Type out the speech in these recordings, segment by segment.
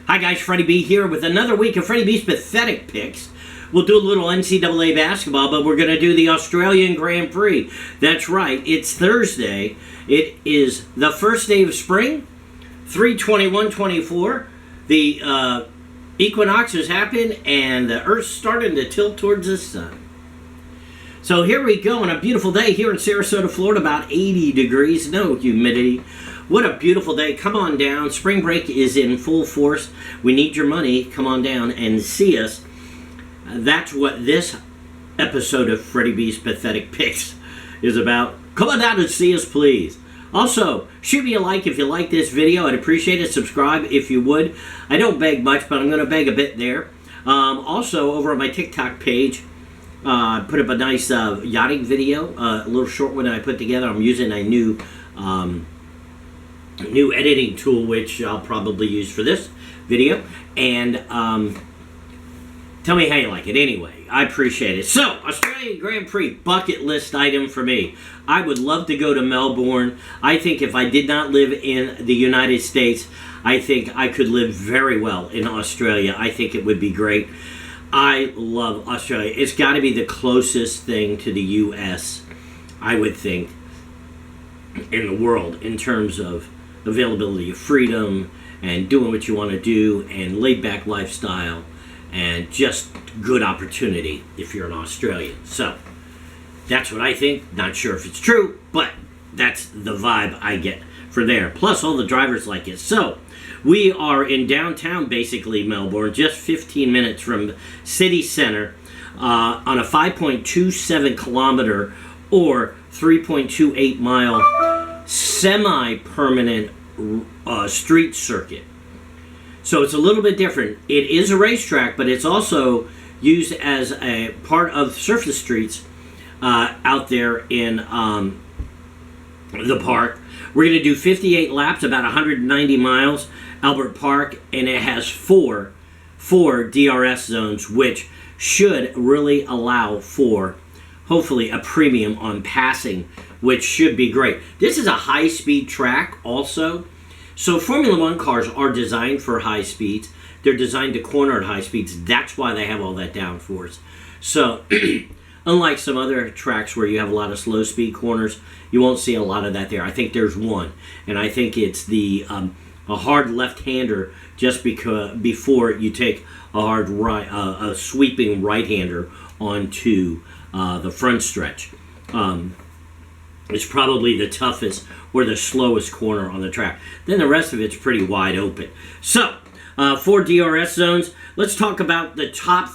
Hi guys, Freddie B here with another week of Freddie B's Pathetic Picks. We'll do a little NCAA basketball, but we're going to do the Australian Gran Prix. That's right, it's Thursday. It is the first day of spring, 3/21/24. The equinox has happened and the Earth's starting to tilt towards the sun. So here we go on a beautiful day here in Sarasota, Florida, about 80 degrees, no humidity. What a beautiful day. Come on down. Spring break is in full force. We need your money. Come on down and see us. That's what this episode of Freddie B's Pathetic Picks is about. Come on down and see us, please. Also, shoot me a like if you like this video. I'd appreciate it. Subscribe if you would. I don't beg much, but I'm going to beg a bit there. Also, over on my TikTok page, put up a nice yachting video, a little short one that I put together. I'm using a new editing tool, which I'll probably use for this video. And tell me how you like it anyway. I appreciate it. So, Australian Grand Prix bucket list item for me. I would love to go to Melbourne. I think if I did not live in the United States, I think I could live very well in Australia. I think it would be great. I love Australia. It's got to be the closest thing to the U.S., I would think, in the world in terms of availability of freedom and doing what you want to do and laid-back lifestyle and just good opportunity if you're an Australian. So that's what I think. Not sure if it's true, but that's the vibe I get for there. Plus all the drivers like it. So we are in downtown, basically, Melbourne, just 15 minutes from city center on a 5.27 kilometer or 3.28 mile semi-permanent street circuit. So it's a little bit different. It is a racetrack, but it's also used as a part of surface streets out there in the park. We're going to do 58 laps, about 190 miles, Albert Park, and it has four DRS zones, which should really allow for, hopefully, a premium on passing, which should be great. This is a high-speed track also. So Formula One cars are designed for high speeds. They're designed to corner at high speeds. That's why they have all that downforce. So unlike some other tracks where you have a lot of slow-speed corners, you won't see a lot of that there. I think there's one, and I think it's the a hard left-hander just because before you take a hard right, a sweeping right-hander onto the front stretch. It's probably the toughest or the slowest corner on the track. Then the rest of it's pretty wide open. So, 4 DRS zones. Let's talk about the top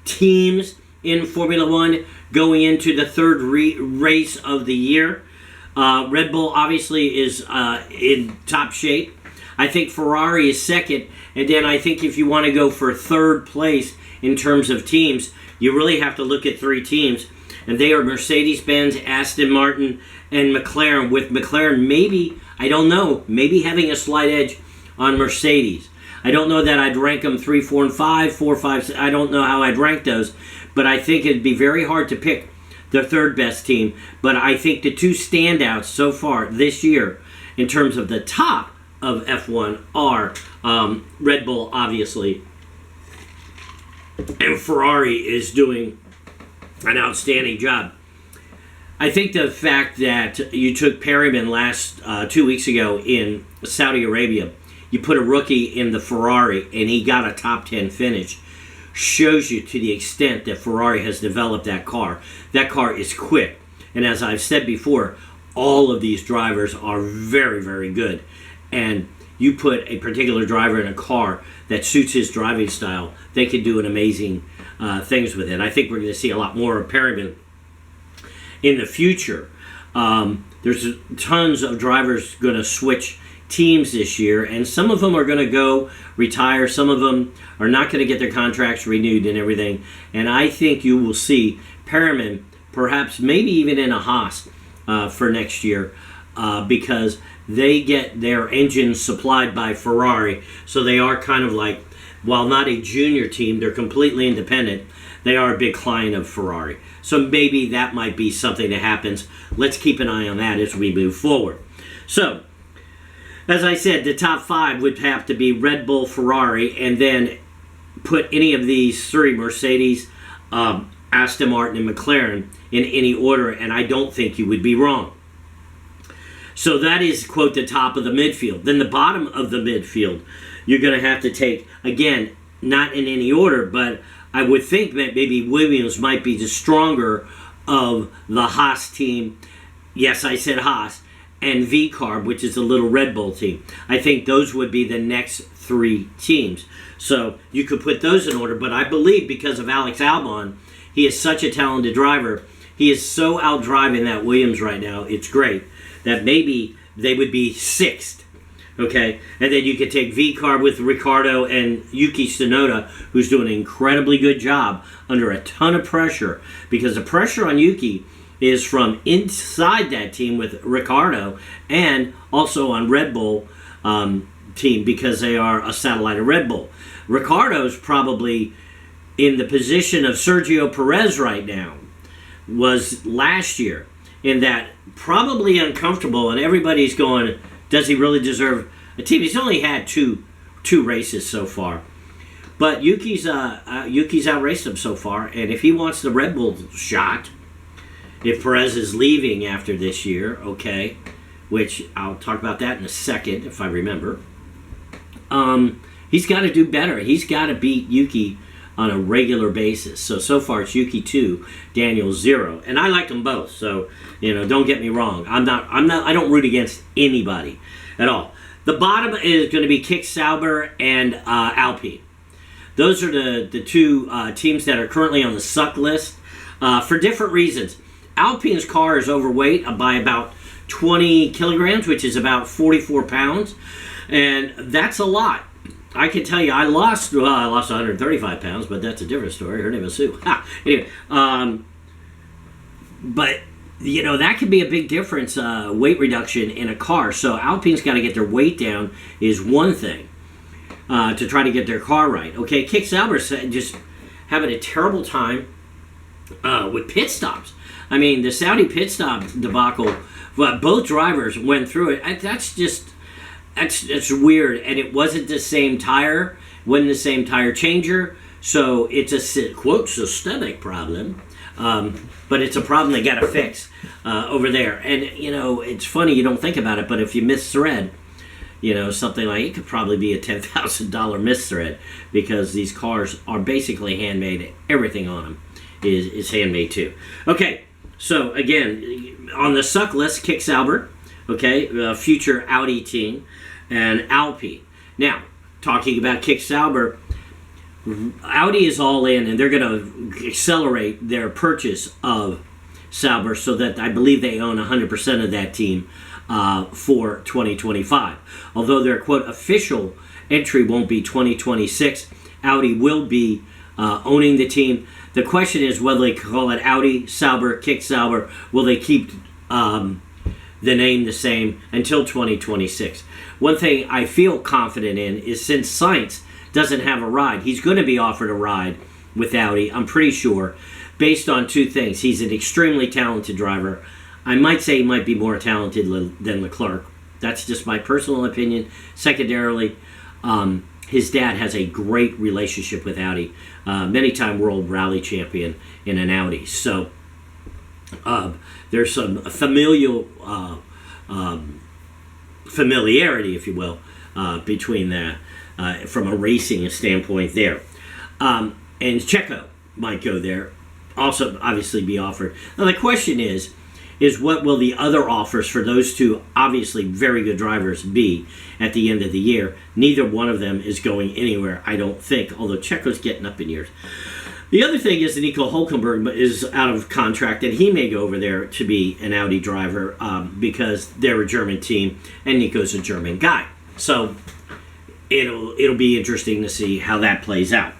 teams in Formula One going into the third race of the year. Red Bull obviously is in top shape. I think Ferrari is second. And then I think if you want to go for third place in terms of teams, you really have to look at 3 teams. And they are Mercedes-Benz, Aston Martin, and McLaren. With McLaren, maybe, I don't know, maybe having a slight edge on Mercedes. I don't know that I'd rank them 3, 4, and 5, 4, 5, 6. I don't know how I'd rank those. But I think it'd be very hard to pick the third best team. But I think the 2 standouts so far this year in terms of the top of F1 are Red Bull, obviously. And Ferrari is doing an outstanding job. I think the fact that you took Perryman last 2 weeks ago in Saudi Arabia, you put a rookie in the Ferrari and he got a top 10 finish, shows you to the extent that Ferrari has developed that car. That car is quick. And as I've said before, all of these drivers are very, very good. And you put a particular driver in a car that suits his driving style, they can do an amazing things with it. I think we're going to see a lot more of Perryman in the future. There's tons of drivers going to switch teams this year, and some of them are going to go retire. Some of them are not going to get their contracts renewed and everything. And I think you will see Perryman, perhaps maybe even in a Haas for next year, because they get their engines supplied by Ferrari. So they are kind of like, while not a junior team, they're completely independent. They are a big client of Ferrari. So maybe that might be something that happens. Let's keep an eye on that as we move forward. So as I said, the top 5 would have to be Red Bull, Ferrari, and then put any of these 3, Mercedes, Aston Martin, and McLaren, in any order, and I don't think you would be wrong. So that is, quote, the top of the midfield. Then the bottom of the midfield, you're going to have to take, again, not in any order, but I would think that maybe Williams might be the stronger of the Haas team. Yes, I said Haas. And V-Carb, which is a little Red Bull team. I think those would be the next 3 teams. So you could put those in order, but I believe because of Alex Albon, he is such a talented driver. He is so out-driving that Williams right now, it's great, that maybe they would be 6th. Okay? And then you could take V-Carb with Ricciardo and Yuki Tsunoda, who's doing an incredibly good job under a ton of pressure, because the pressure on Yuki is from inside that team with Ricciardo and also on Red Bull team because they are a satellite of Red Bull. Ricciardo's probably in the position of Sergio Perez right now, was last year, in that probably uncomfortable, and everybody's going, does he really deserve a team? He's only had two races so far. But Yuki's outraced him so far, and if he wants the Red Bull shot, if Perez is leaving after this year, okay, which I'll talk about that in a second if I remember, he's got to do better. He's got to beat Yuki on a regular basis. So far it's Yuki 2, Daniel 0, and I like them both. So don't get me wrong. I don't root against anybody at all. The bottom is going to be Kick Sauber and Alpine. Those are the 2 teams that are currently on the suck list for different reasons. Alpine's car is overweight by about 20 kilograms, which is about 44 pounds, and that's a lot. I can tell you, I lost 135 pounds, but that's a different story. Her name is Sue. Anyway, but that could be a big difference, weight reduction in a car. So Alpine's got to get their weight down is one thing to try to get their car right. Okay, Kick Sauber's just having a terrible time with pit stops. I mean, the Saudi pit stop debacle, both drivers went through it. That's weird. And it wasn't the same tire, wasn't the same tire changer. So it's a, quote, systemic problem. But it's a problem they got to fix over there. And, it's funny, you don't think about it, but if you miss thread, something like it could probably be a $10,000 miss thread, because these cars are basically handmade. Everything on them is handmade too. Okay. So, again, on the suck list, Kick Sauber, okay, future Audi team, and Alpine. Now, talking about Kick Sauber, Audi is all in, and they're going to accelerate their purchase of Sauber so that I believe they own 100% of that team for 2025. Although their, quote, official entry won't be 2026, Audi will be owning the team. The question is whether they call it Audi, Sauber, Kick Sauber. Will they keep the name the same until 2026? One thing I feel confident in is, since Sainz doesn't have a ride, he's going to be offered a ride with Audi, I'm pretty sure, based on 2 things. He's an extremely talented driver. I might say he might be more talented than Leclerc. That's just my personal opinion. Secondarily, his dad has a great relationship with Audi, many-time world rally champion in an Audi. So there's some familiarity, if you will, between that from a racing standpoint there. And Checo might go there, also obviously be offered. Now the question is what will the other offers for those 2 obviously very good drivers be at the end of the year? Neither one of them is going anywhere, I don't think, although Checo's getting up in years. The other thing is that Nico Hülkenberg is out of contract, and he may go over there to be an Audi driver because they're a German team, and Nico's a German guy. So it'll be interesting to see how that plays out.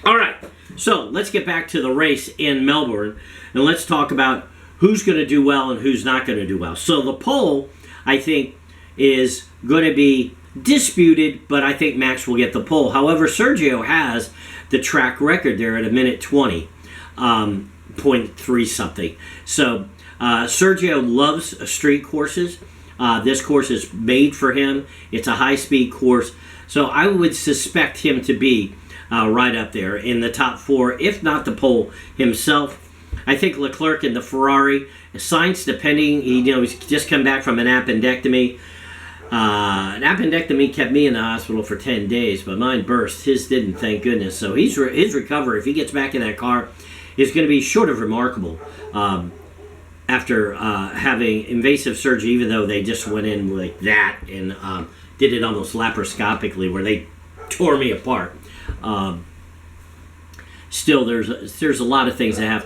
All right, so let's get back to the race in Melbourne, and let's talk about who's going to do well and who's not going to do well. So the pole, I think, is going to be disputed, but I think Max will get the pole. However, Sergio has the track record there at 1:20, 0.3 something. So Sergio loves street courses. This course is made for him. It's a high-speed course. So I would suspect him to be right up there in the top 4, if not the pole himself. I think Leclerc in the Ferrari, Sainz, depending, he's just come back from an appendectomy. An appendectomy kept me in the hospital for 10 days, but mine burst. His didn't, thank goodness. So his recovery, if he gets back in that car, is going to be short of remarkable. After having invasive surgery, even though they just went in like that and did it almost laparoscopically, where they tore me apart. Still, there's a lot of things that have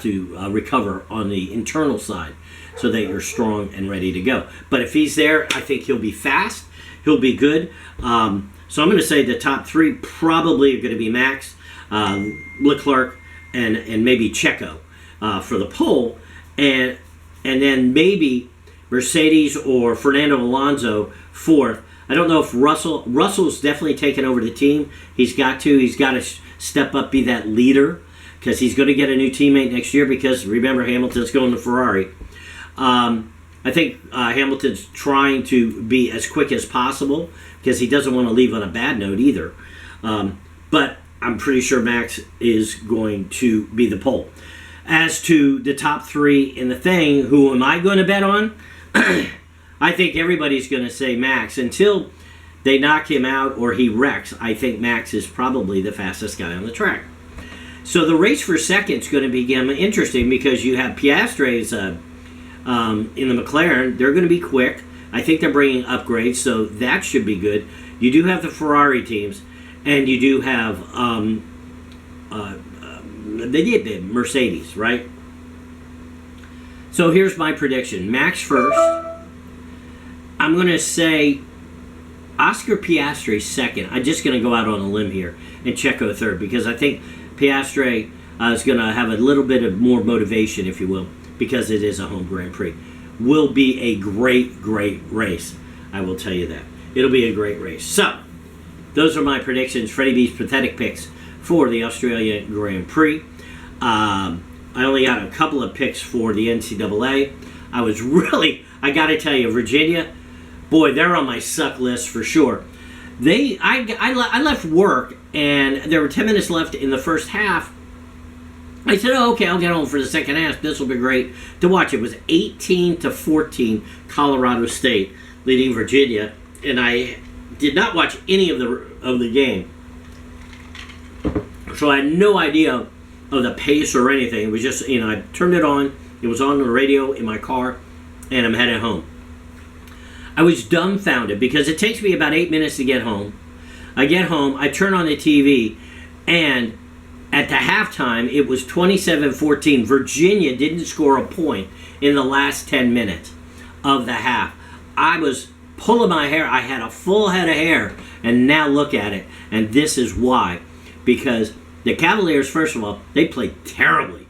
to recover on the internal side, so that you're strong and ready to go. But if he's there, I think he'll be fast. He'll be good. So I'm going to say the top 3 probably are going to be Max, Leclerc, and maybe Checo for the pole, and then maybe Mercedes or Fernando Alonso 4th. I don't know if Russell's definitely taken over the team. He's got to step up, be that leader, because he's going to get a new teammate next year, because remember, Hamilton's going to Ferrari. I think Hamilton's trying to be as quick as possible, because he doesn't want to leave on a bad note either. But I'm pretty sure Max is going to be the pole. As to the top 3 in the thing, who am I going to bet on? I think everybody's going to say Max. Until they knock him out or he wrecks, I think Max is probably the fastest guy on the track. So the race for second is going to become interesting, because you have Piastri's in the McLaren. They're going to be quick. I think they're bringing upgrades, so that should be good. You do have the Ferrari teams, and you do have the Mercedes, right? So here's my prediction. Max first. I'm going to say Oscar Piastri second. I'm just going to go out on a limb here, and Checo third, because I think Piastri is going to have a little bit of more motivation, if you will, because it is a home Grand Prix. Will be a great, great race. I will tell you that. It'll be a great race. So, those are my predictions. Freddie B's pathetic picks for the Australian Grand Prix. I only got a couple of picks for the NCAA. I got to tell you, Virginia, boy, they're on my suck list for sure. I left work, and there were 10 minutes left in the first half. I said, okay, I'll get home for the second half. This will be great to watch. It was 18-14, Colorado State leading Virginia, and I did not watch any of the game. So I had no idea of the pace or anything. It was just, I turned it on. It was on the radio in my car, and I'm headed home. I was dumbfounded, because it takes me about 8 minutes to get home. I get home, I turn on the TV, and at the halftime, it was 27-14. Virginia didn't score a point in the last 10 minutes of the half. I was pulling my hair. I had a full head of hair, and now look at it. And this is why. Because the Cavaliers, first of all, they played terribly.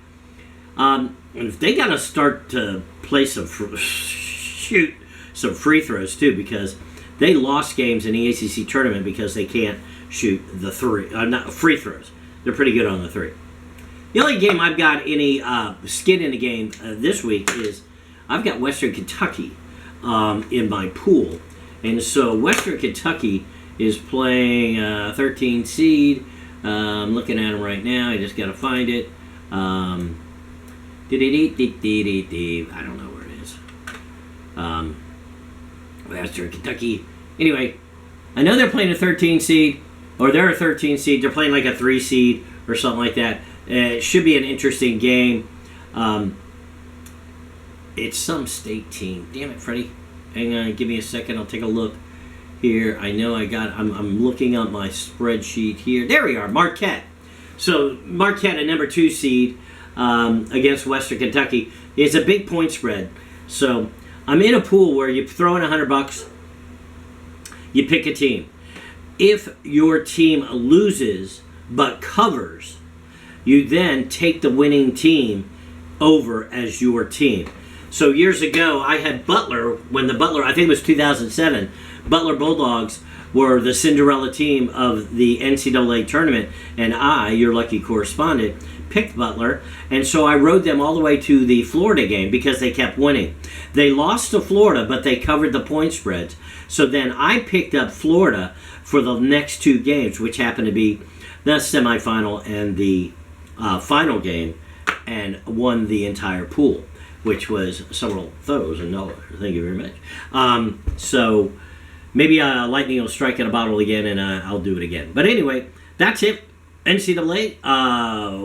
And if they got to start to play shoot some free throws too, because they lost games in the ACC tournament because they can't shoot the free throws. They're pretty good on the 3. The only game I've got any skin in the game this week is I've got Western Kentucky in my pool. And so Western Kentucky is playing 13 seed. I'm looking at them right now. I just got to find it. I don't know where it is. Western Kentucky. Anyway, I know they're playing a 13 seed, or they're a 13 seed. They're playing like a 3 seed or something like that. It should be an interesting game. It's some state team. Damn it, Freddie. Hang on, give me a second. I'll take a look here. I know I'm looking up my spreadsheet here. There we are, Marquette. So Marquette, a number 2 seed against Western Kentucky. It's a big point spread. So I'm in a pool where you throw in $100. You pick a team. If your team loses but covers, you then take the winning team over as your team. So years ago, I had Butler, I think it was 2007, Butler Bulldogs were the Cinderella team of the NCAA tournament, and I, your lucky correspondent, picked Butler, and so I rode them all the way to the Florida game because they kept winning. They lost to Florida, but they covered the point spreads. So then I picked up Florida for the next 2 games, which happened to be the semifinal and the final game, and won the entire pool, which was several $1,000. Thank you very much. So maybe lightning will strike in a bottle again, and I'll do it again. But anyway, that's it. NCAA.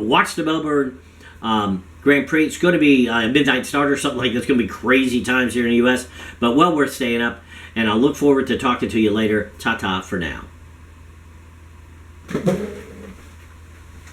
Watch the Melbourne Grand Prix. It's going to be a midnight start or something like that. It's going to be crazy times here in the U.S., but well worth staying up. And I'll look forward to talking to you later. Ta-ta for now.